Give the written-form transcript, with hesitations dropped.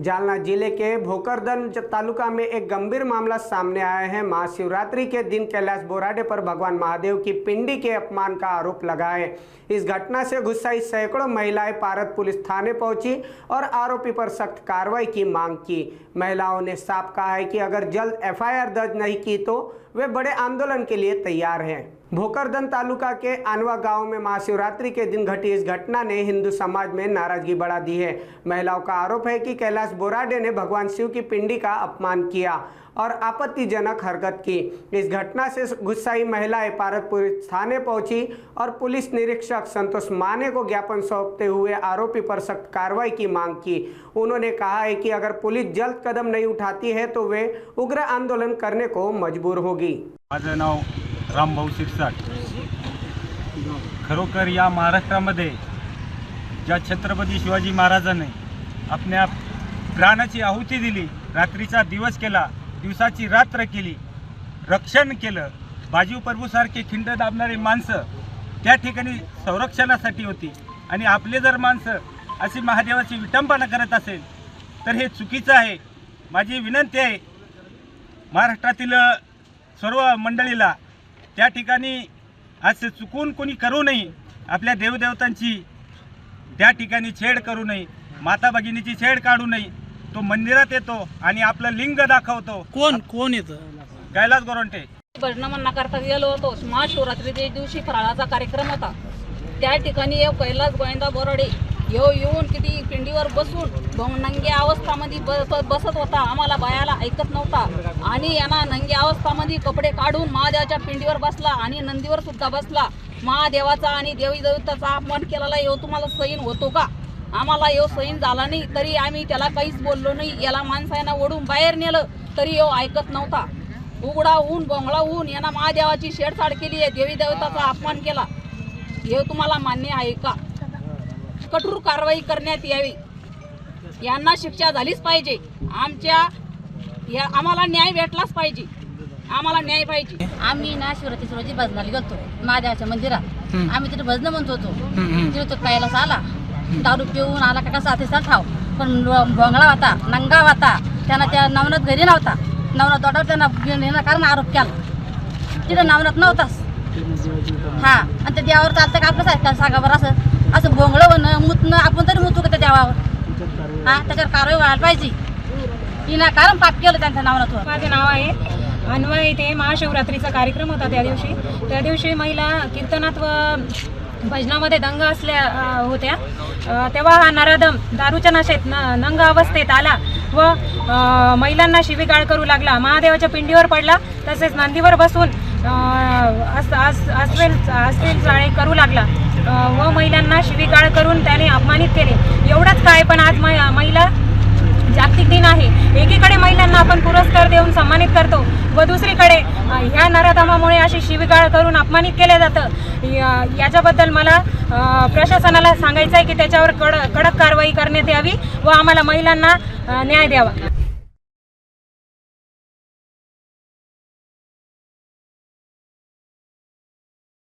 जालना जिले के भोकरदन तालुका में एक गंभीर मामला सामने आया है। महाशिवरात्रि के दिन कैलाश बोराडे पर भगवान महादेव की पिंडी के अपमान का आरोप लगा है। इस घटना से गुस्साई सैकड़ों महिलाएं पारद पुलिस थाने पहुंची और आरोपी पर सख्त कार्रवाई की मांग की। महिलाओं ने साफ कहा है कि अगर जल्द एफआईआर दर्ज नहीं की तो वे बड़े आंदोलन के लिए तैयार हैं। भोकरदन तालुका के अनवा गांव में महाशिवरात्रि के दिन घटी इस घटना ने हिंदू समाज में नाराजगी बढ़ा दी है। महिलाओं का आरोप है कि कैलाश बोराडे ने भगवान शिव की पिंडी का अपमान किया और आपत्तिजनक हरकत की। इस घटना से गुस्साई महिलाएं पारद पुलिस थाने पहुंची और पुलिस निरीक्षक संतोष माने को ज्ञापन सौंपते हुए आरोपी पर सख्त कार्रवाई की मांग की। उन्होंने कहा है कि अगर पुलिस जल्द कदम नहीं उठाती है तो वे उग्र आंदोलन करने को मजबूर होगी। माझं नाव रामभाऊ शिरसाट। खरोखर या महाराष्ट्रामध्ये ज्या छत्रपती शिवाजी महाराजांनी आपल्या प्राणाची आहुती दिली, रात्रीचा दिवस केला, दिवसाची रात्र केली, रक्षण केलं, बाजीव प्रभूसारखे खिंड दाबणारी माणसं त्या ठिकाणी संरक्षणासाठी होती आणि आपले जर माणसं अशी महादेवाची विटंबना करत असेल तर हे चुकीचं आहे। माझी विनंती आहे महाराष्ट्रातील सर्व मंडळीला त्या ठिकाणी असे चुकून कोणी करू नये। आपल्या देवदेवतांची त्या ठिकाणी छेड करू नये, माता भगिनीची छेड काढू नये। तो मंदिरात येतो आणि आपलं लिंग दाखवतो। कोण येतं? कैलास गोरंटे भजन म्हणणं करता गेलो होतो। महाशिवरात्रीच्या दिवशी फराळाचा कार्यक्रम होता। त्या ठिकाणी कैलास गोविंदा बोराडे येऊन किती पिंडीवर बसून नंग्या अवस्थामध्ये बसत होता। आम्हाला बायाला ऐकत नव्हता आणि यांना नंग्या अवस्थामध्ये कपडे काढून महादेवाच्या पिंडीवर बसला आणि नंदीवर सुद्धा बसला। महादेवाचा आणि देवी देवताचा अपमान केलेला येऊ तुम्हाला सहीन होतो का? आम्हाला येऊ सहीन झाला नाही तरी आम्ही त्याला काहीच बोललो नाही। याला माणसांना ओढून बाहेर नेलं तरी येऊ ऐकत नव्हता। उघडा ऊन बोंगळा ऊन यांना महादेवाची छेडछाड केली आहे, देवी देवताचा अपमान केला। हे तुम्हाला मान्य आहे का? कठोर कारवाई करण्यात यावी, यांना शिक्षा झालीच पाहिजे। आम्हाला न्याय भेटलाच पाहिजे, आम्हाला न्याय पाहिजे। आम्ही ना शिवरात्री रोजी भजनाला गेलतो महादेवाच्या मंदिरात। आम्ही तिथे भजन म्हणत होतो। तिथे तो कैलास आला, दारू पिऊन आला का कसा असेल ठाव, पण भोंगळा होता, नंगा होता। त्यांना त्या नवनाथ घरी नव्हता, नवनाथ दोडावर त्यांना कारण आरोप केला। तिथे नवनाथ नव्हताच हा, आणि त्या देवावर चालतं का आपलं सांगा बरं? असं भोंगळं होणं मुतणं आपण तरी मुतू का त्या देवावर? हा, त्याच्यावर कारवाई व्हायला पाहिजे। तिनं कारण पाप केलं त्यांच्या नावानं। माझे नाव आहे अनवा। इथे महाशिवरात्रीचा कार्यक्रम होता। त्या दिवशी महिला कीर्तनात व भजनामध्ये दंग असल्या होत्या। तेव्हा हा नराधम दारूच्या नशेत नंग अवस्थेत आला व महिलांना शिवीगाळ करू लागला। महादेवाच्या पिंडीवर पडला, तसेच नंदीवर बसून अश्लील चाळे करू लागला व महिलांना शिवीगाळ करून त्याने अपमानित केले। एवढंच काय, पण आज महिला जागतिक दिन आहे। एकीकडे महिलांना आपण पुरस्कार देऊन सन्मानित करतो व दुसरीकडे ह्या नराधमामुळे अशी शिवीगाळ करून अपमानित केले जातं। याच्याबद्दल मला प्रशासनाला सांगायचं आहे की त्याच्यावर कडक कारवाई करण्यात यावी व आम्हाला महिलांना न्याय द्यावा।